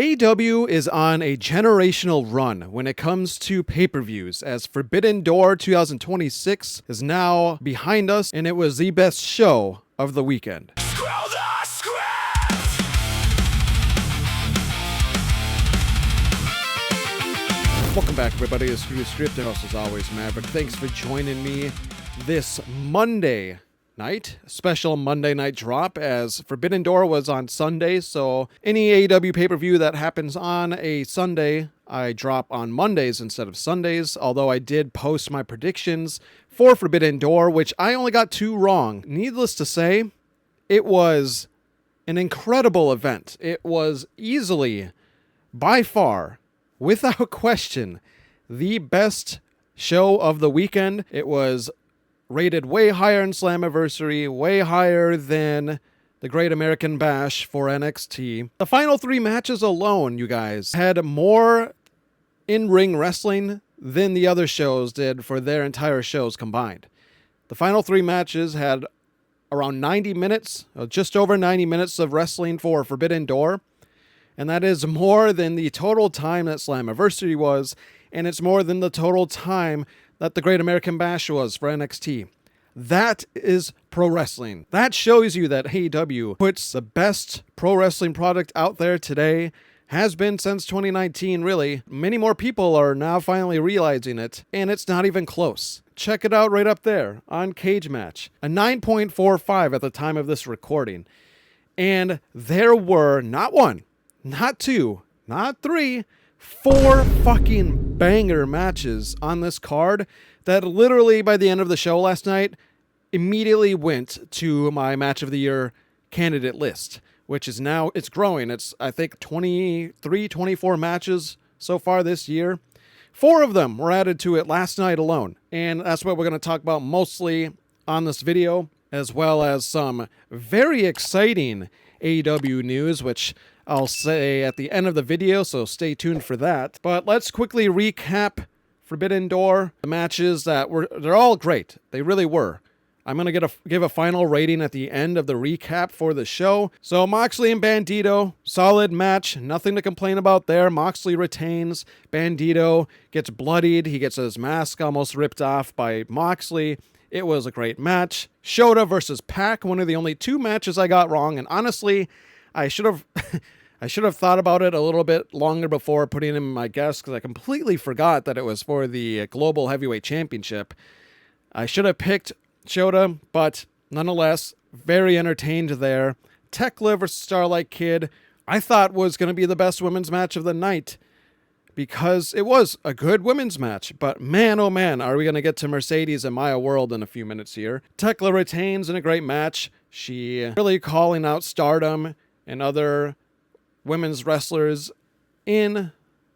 AEW is on a generational run when it comes to pay-per-views, as Forbidden Door 2026 is now behind us, and it was the best show of the weekend. Welcome back, everybody. It's Screw Script, and as always, Maverick. Thanks for joining me this Monday night, special Monday night drop, as Forbidden Door was on Sunday, so any AEW pay-per-view that happens on a Sunday, I drop on Mondays instead of Sundays, although I did post my predictions for Forbidden Door, which I only got 2 wrong. Needless to say, it was an incredible event. It was easily, by far, without question, the best show of the weekend. It was rated way higher in Slammiversary, way higher than the Great American Bash for NXT. The final 3 matches alone, you guys, had more in-ring wrestling than the other shows did for their entire shows combined. The final 3 matches had around 90 minutes, just over 90 minutes of wrestling for Forbidden Door, and that is more than the total time that Slammiversary was, and it's more than the total time that the Great American Bash was for NXT. That is pro wrestling. That shows you that AEW puts the best pro wrestling product out there today, has been since 2019, really. Many more people are now finally realizing it, and it's not even close. Check it out right up there on Cage Match. A 9.45 at the time of this recording. And there were not 1, not 2, not 3, 4 fucking banger matches on this card that literally by the end of the show last night immediately went to my match of the year candidate list, which is now, it's growing. It's, I think, 23, 24 matches so far this year. 4 of them were added to it last night alone. And that's what we're going to talk about mostly on this video, as well as some very exciting AEW news, which I'll say at the end of the video, so stay tuned for that. But let's quickly recap Forbidden Door. The matches they're all great. They really were. I'm going to give a final rating at the end of the recap for the show. So Moxley and Bandito, solid match. Nothing to complain about there. Moxley retains. Bandito gets bloodied. He gets his mask almost ripped off by Moxley. It was a great match. Shota versus Pac, one of the only 2 matches I got wrong. And honestly, I should have thought about it a little bit longer before putting in my guess, because I completely forgot that it was for the Global Heavyweight Championship. I should have picked Shota, but nonetheless, very entertained there. Tekla versus Starlight Kid, I thought was going to be the best women's match of the night, because it was a good women's match. But man, oh man, are we going to get to Mercedes and Maya World in a few minutes here. Tekla retains in a great match. She really calling out Stardom and other women's wrestlers in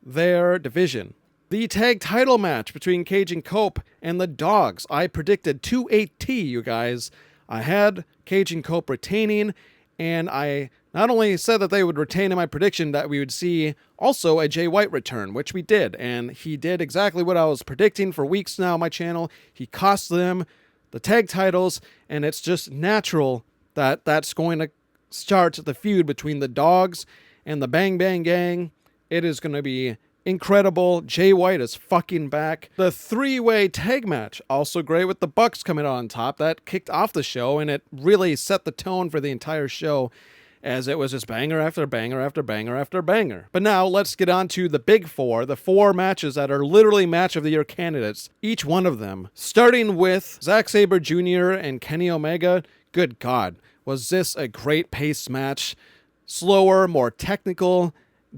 their division. The tag title match between Cage and Cope and the Dogs. I predicted 2-8T, you guys. I had Cage and Cope retaining, and I not only said that they would retain in my prediction, that we would see also a Jay White return, which we did, and he did exactly what I was predicting for weeks now on my channel. He cost them the tag titles, and it's just natural that that's going to start the feud between the Dogs and the Bang Bang Gang. It is going to be incredible. Jay White is fucking back. The 3-way tag match, also great, with the Bucks coming out on top. That kicked off the show, and it really set the tone for the entire show, as it was just banger after banger after banger after banger. But now let's get on to the big 4, the 4 matches that are literally match of the year candidates, each one of them. Starting with Zack Sabre Jr. and Kenny Omega. Good God, was this a great pace match? Slower, more technical,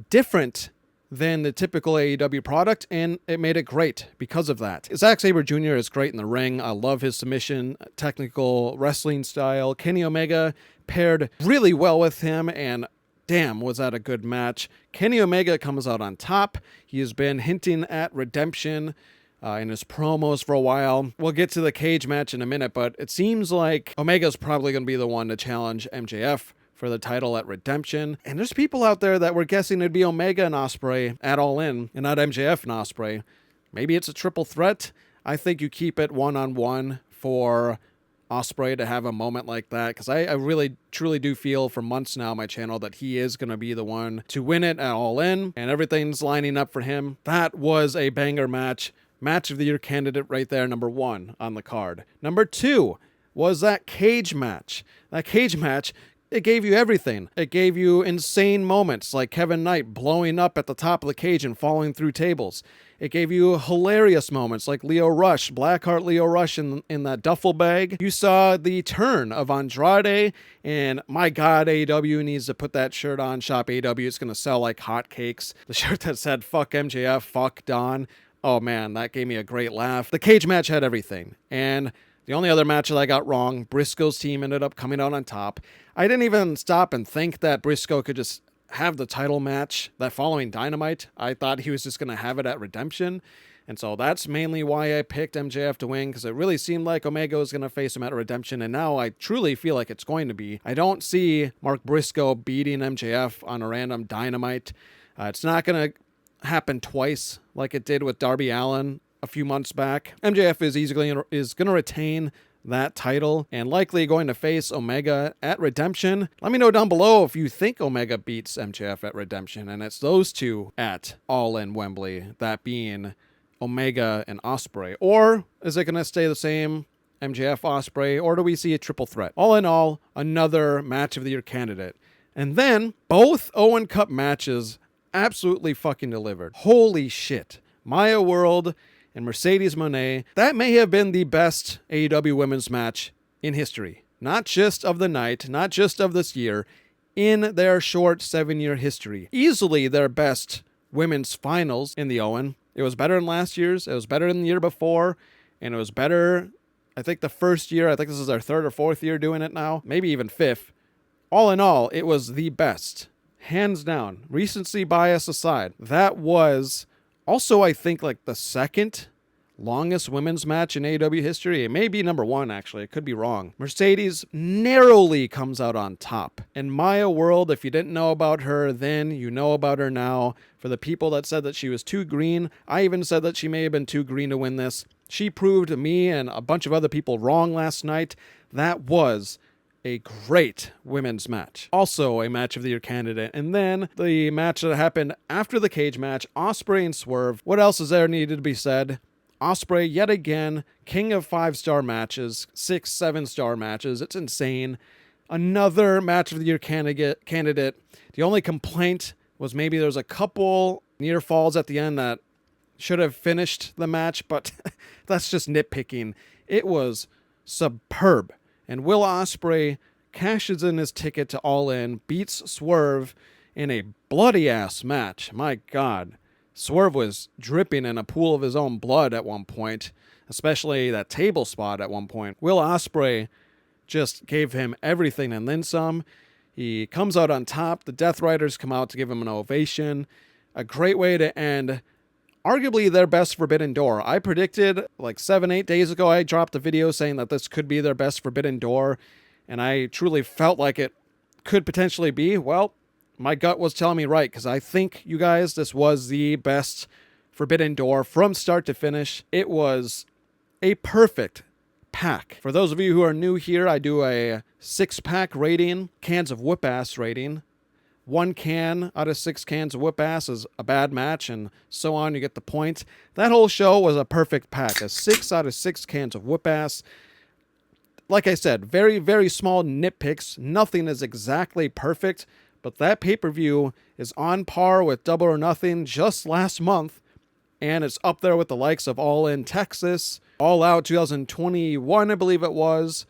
different than the typical AEW product, and it made it great because of that. Zack Sabre Jr. is great in the ring. I love his submission, technical wrestling style. Kenny Omega paired really well with him, and damn, was that a good match. Kenny Omega comes out on top. He has been hinting at redemption in his promos for a while. We'll get to the Cage match in a minute, but it seems like Omega's probably going to be the one to challenge MJF for the title at Redemption. And there's people out there that were guessing it'd be Omega and Ospreay at All In, and not MJF and Ospreay. Maybe it's a triple threat. I think you keep it one-on-one for Ospreay to have a moment like that, because I really truly do feel for months now on my channel that he is going to be the one to win it at All In, and everything's lining up for him. That was a banger match. Match of the Year candidate right there, number 1 on the card. Number 2 was that cage match. That cage match, it gave you everything. It gave you insane moments like Kevin Knight blowing up at the top of the cage and falling through tables. It gave you hilarious moments like Lio Rush, Blackheart Lio Rush in that duffel bag. You saw the turn of Andrade, and my God, AEW needs to put that shirt on. Shop AEW, it's going to sell like hotcakes. The shirt that said, fuck MJF, fuck Don. Oh man, that gave me a great laugh. The cage match had everything. And the only other match that I got wrong, Briscoe's team ended up coming out on top. I didn't even stop and think that Briscoe could just have the title match that following Dynamite. I thought he was just going to have it at Redemption. And so that's mainly why I picked MJF to win, because it really seemed like Omega was going to face him at Redemption, and now I truly feel like it's going to be. I don't see Mark Briscoe beating MJF on a random Dynamite. It's not going to happen twice like it did with Darby Allin a few months back. MJF is going to retain that title and likely going to face Omega at Redemption. Let me know down below if you think Omega beats MJF at Redemption, and it's those two at All In Wembley, that being Omega and Ospreay. Or is it going to stay the same, MJF, Ospreay, or do we see a triple threat? All in all, another match of the year candidate. And then both Owen Cup matches absolutely fucking delivered. Holy shit. Maya World and Mercedes Moné, that may have been the best AEW women's match in history. Not just of the night, not just of this year, in their short 7-year history. Easily their best women's finals in the Owen. It was better than last year's, it was better than the year before, and it was better, I think the first year, I think this is our 3rd or 4th year doing it now, maybe even 5th. All in all, it was the best. Hands down. Recency bias aside. That was also, I think, like the second longest women's match in AEW history. It may be number 1, actually. I could be wrong. Mercedes narrowly comes out on top. And Maya World, if you didn't know about her then, you know about her now. For the people that said that she was too green, I even said that she may have been too green to win this. She proved me and a bunch of other people wrong last night. That was a great women's match. Also a match of the year candidate. And then the match that happened after the cage match, Ospreay and Swerve. What else is there needed to be said? Ospreay, yet again, king of 5-star matches, 6, 7-star matches. It's insane. Another match of the year candidate. The only complaint was maybe there's a couple near falls at the end that should have finished the match, but that's just nitpicking. It was superb. And Will Ospreay cashes in his ticket to All In, beats Swerve in a bloody-ass match. My God. Swerve was dripping in a pool of his own blood at one point, especially that table spot at one point. Will Ospreay just gave him everything and then some. He comes out on top. The Death Riders come out to give him an ovation. A great way to end arguably their best Forbidden Door. I predicted like 7-8 days ago, I dropped a video saying that this could be their best Forbidden Door, and I truly felt like it could potentially be. Well, my gut was telling me right, because I think, you guys, this was the best Forbidden Door from start to finish. It was a perfect pack. For those of you who are new here, I do a 6-pack rating, cans of whip-ass rating. 1 can out of 6 cans of whip-ass is a bad match, and so on, you get the point. That whole show was a perfect pack, a 6 out of 6 cans of whip-ass. Like I said, very, very small nitpicks. Nothing is exactly perfect, but that pay-per-view is on par with Double or Nothing just last month, and it's up there with the likes of All In Texas, All Out 2021, I believe it was,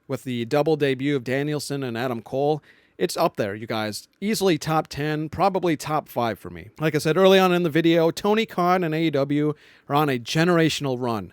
with the double debut of Danielson and Adam Cole. It's up there, you guys. Easily top 10, probably top 5 for me. Like I said early on in the video, Tony Khan and AEW are on a generational run.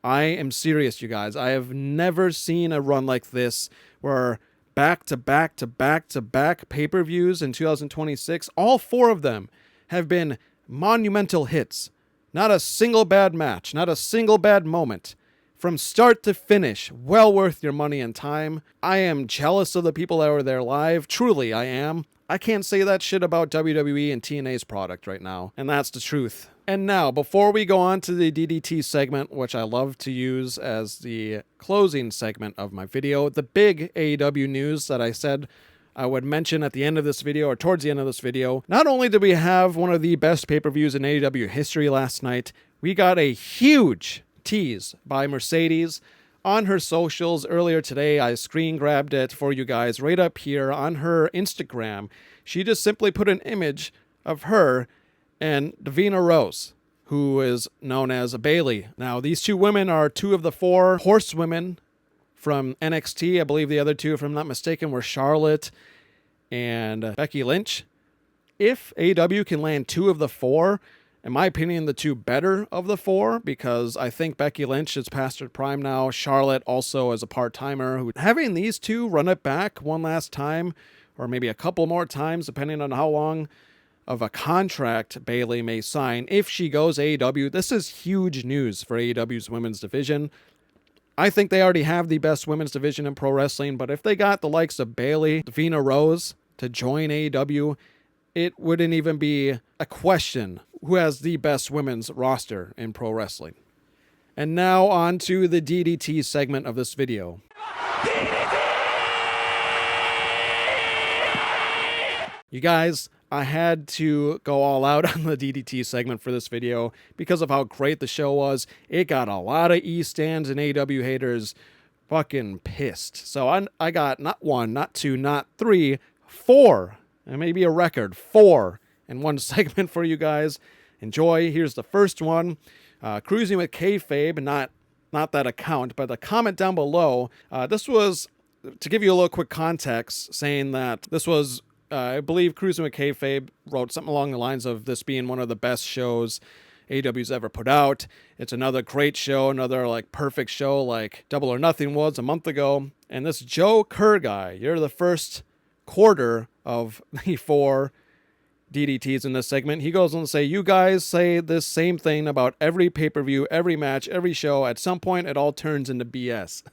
I am serious, you guys. I have never seen a run like this where back-to-back-to-back-to-back pay-per-views in 2026, all 4 of them have been monumental hits. Not a single bad match, not a single bad moment. From start to finish, well worth your money and time. I am jealous of the people that were there live. Truly, I am. I can't say that shit about WWE and TNA's product right now, and that's the truth. And now, before we go on to the DDT segment, which I love to use as the closing segment of my video, the big AEW news that I said I would mention at the end of this video, or towards the end of this video. Not only did we have one of the best pay-per-views in AEW history last night, we got a huge tease by Mercedes on her socials earlier today. I screen grabbed it for you guys right up here on her Instagram. She just simply put an image of her and Davina Rose, who is known as Bailey. Now, these two women are two of the four horsewomen from NXT. I believe the other two, if I'm not mistaken, were Charlotte and Becky Lynch. If AEW can land two of the four, in my opinion, the two better of the four, because I think Becky Lynch is past her prime now. Charlotte also is a part-timer. Having these two run it back one last time, or maybe a couple more times, depending on how long of a contract Bailey may sign if she goes AEW. This is huge news for AEW's women's division. I think they already have the best women's division in pro wrestling, but if they got the likes of Bailey, Davina Rose to join AEW, it wouldn't even be a question who has the best women's roster in pro wrestling. And now on to the DDT segment of this video. You guys, I had to go all out on the DDT segment for this video because of how great the show was. It got a lot of E-stands and AEW haters fucking pissed. So I got not one, not two, not three, four, and maybe a record, 4 in one segment for you guys. Enjoy. Here's the first one. Cruising with Kayfabe, not that account, but the comment down below. This was, to give you a little quick context, saying that this was I believe Cruising with Kayfabe wrote something along the lines of this being one of the best shows AEW's ever put out. It's another great show, another like perfect show like Double or Nothing was a month ago. And this Joe Kerr guy, you're the first quarter of the 4 DDTs in this segment. He goes on to say, you guys say this same thing about every pay-per-view, every match, every show. At some point, it all turns into BS.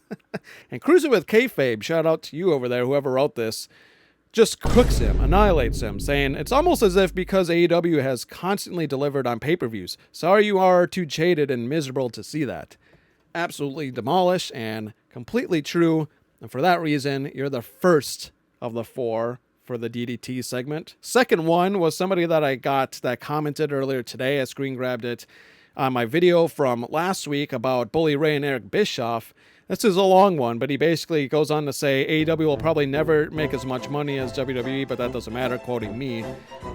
And Cruising with Kayfabe, shout out to you over there, whoever wrote this, just cooks him, annihilates him, saying it's almost as if because AEW has constantly delivered on pay-per-views. Sorry you are too jaded and miserable to see that. Absolutely demolished and completely true. And for that reason, you're the first of the 4 for the DDT segment. Second one was somebody that I got that commented earlier today. I screen grabbed it on my video from last week about Bully Ray and Eric Bischoff. This is a long one, but he basically goes on to say AEW will probably never make as much money as WWE, but that doesn't matter, quoting me.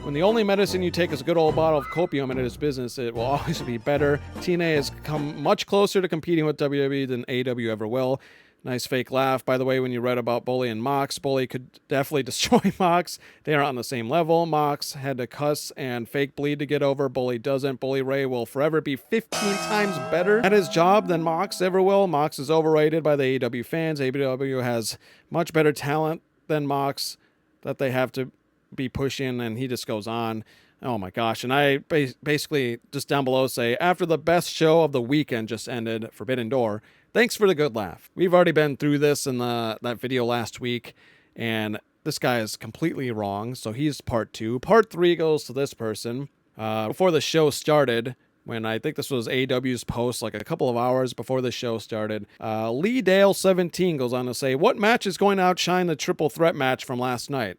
When the only medicine you take is a good old bottle of copium and it is business, it will always be better. TNA has come much closer to competing with WWE than AEW ever will. Nice fake laugh. By the way, when you read about Bully and Mox, Bully could definitely destroy Mox. They are on the same level. Mox had to cuss and fake bleed to get over. Bully doesn't. Bully Ray will forever be 15 times better at his job than Mox ever will. Mox is overrated by the AEW fans. AEW has much better talent than Mox that they have to be pushing, and he just goes on. Oh my gosh. And I basically just down below say, after the best show of the weekend just ended, Forbidden Door, thanks for the good laugh. We've already been through this in that video last week, and this guy is completely wrong, so he's part 2. Part 3 goes to this person. Before the show started, when I think this was AEW's post, like a couple of hours before the show started, Lee Dale 17 goes on to say, what match is going to outshine the triple threat match from last night?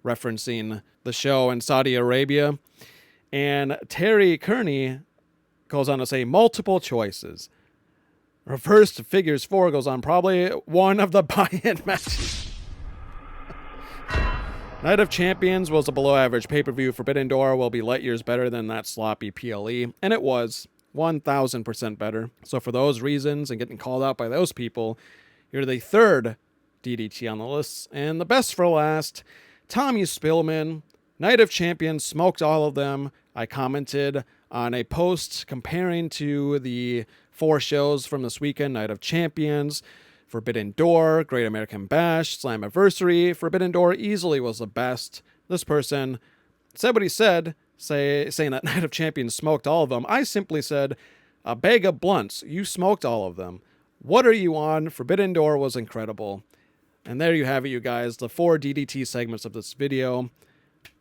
Referencing the show in Saudi Arabia. And Terry Kearney goes on to say, multiple choices. Reversed Figures 4 goes on, probably one of the buy-in matches. Night of Champions was a below-average pay-per-view. Forbidden Door will be light years better than that sloppy PLE. And it was 1,000% better. So for those reasons and getting called out by those people, you're the 3rd DDT on the list. And the best for last, Tommy Spillman. Night of Champions, smoked all of them. I commented on a post comparing to the 4 shows from this weekend: Night of Champions, Forbidden Door, Great American Bash, Slammiversary. Forbidden Door easily was the best. This person said what he said, saying that Night of Champions smoked all of them. I simply said, a bag of blunts, you smoked all of them. What are you on? Forbidden Door was incredible. And there you have it, you guys, the 4 DDT segments of this video.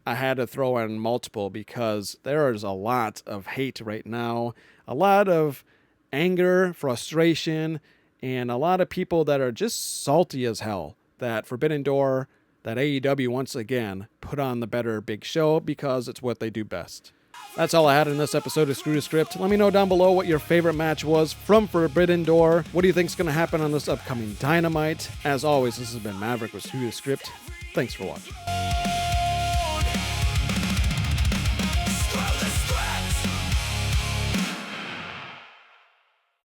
I had to throw in multiple because there is a lot of hate right now, a lot of anger, frustration, and a lot of people that are just salty as hell that Forbidden Door, that AEW once again put on the better big show because it's what they do best. That's all I had in this episode of Screw the Script. Let me know down below what your favorite match was from Forbidden Door. What do you think is going to happen on this upcoming Dynamite? As always, this has been Maverick with Screw the Script. Thanks for watching.